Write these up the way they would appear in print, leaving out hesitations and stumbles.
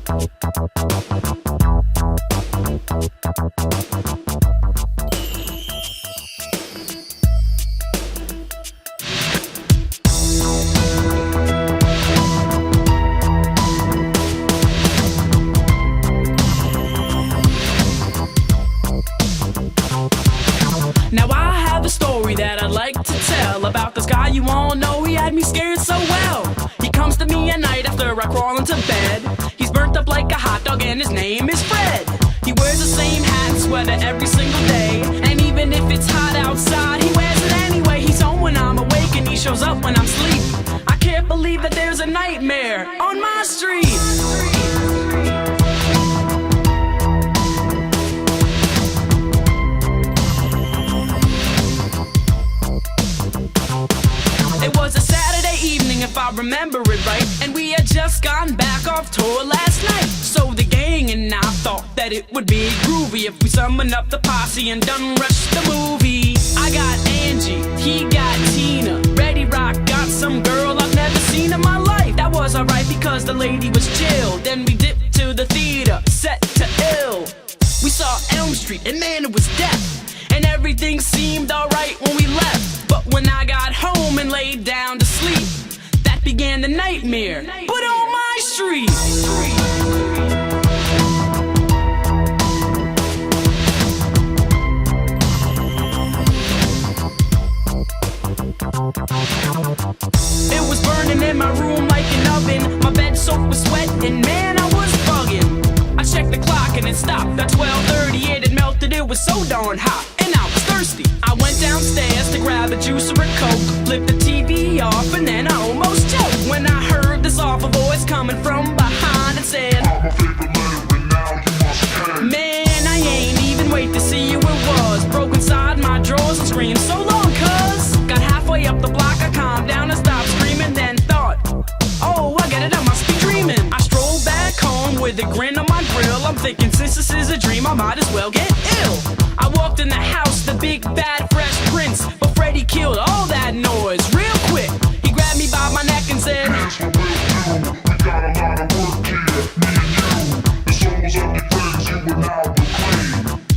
Now I have a story that I'd like to tell about this guy you all know. He had me scared so well. He comes to me at night after I crawl into bed. He's burnt up like a hot dog and his name is Fred. He wears the same hat and sweater every single day, and even if it's hot outside, he wears it anyway. He's home when I'm awake and he shows up when I'm asleep. I can't believe that there's a nightmare on my street. It was a Saturday evening, if I remember it right, and we had just gotten back off tour last night. So the gang and I thought that it would be groovy if we summoned up the posse and done rushed the movie. I got Angie, he got Tina, Reddy Rock got some girl I've never seen in my life. That was alright because the lady was chill. Then we dipped to the theater, set to ill. We saw Elm Street and man, it was death, and everything seemed alright when we left. But when I got home and laid down to sleep, that began the nightmare, but on my street. It was burning in my room like an oven. My bed soaked with sweat and man, I was bugging. I checked the clock and it stopped at 12:30. It had melted, it was so darn hot, and I was thirsty. I went downstairs to grab a juice or a Coke, flipped the TV off, and then I almost choked when I heard this awful voice coming from behind and said, I'm a favorite letter and now you must pay. Man, I ain't even wait to see you, it was broke inside my drawers and screamed so long, cuz got halfway up the block, I calmed down and stopped screaming, then thought, oh, I get it, I must be dreaming. I strolled back home with a grin on my grill. I'm thinking, since this is a dream, I might as well get ill. I walked in the house, the big bad fresh prince, but Freddy killed all that noise real quick. He grabbed me by my neck and said, Here's what we'll do. We got a lot of work here, me and you. The souls of the friends you will now proclaim.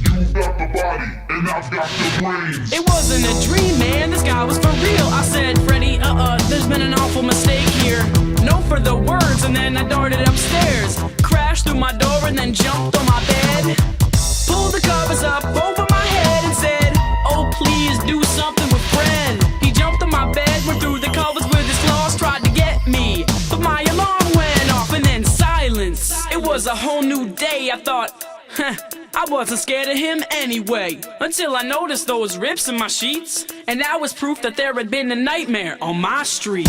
You've got the body and I've got the brains. it wasn't a dream, man, this guy was for real. I said, Freddy, there's been an awful mistake here. No further words, and then I darted upstairs, crashed through my door and then jumped on my bed, pulled the covers up over my head and said, oh, please do something with Fred. He jumped on my bed, went through the covers with his claws, tried to get me, but my alarm went off and then silence. It was a whole new day. I thought, I wasn't scared of him anyway, until I noticed those rips in my sheets, and that was proof that there had been a nightmare on my street.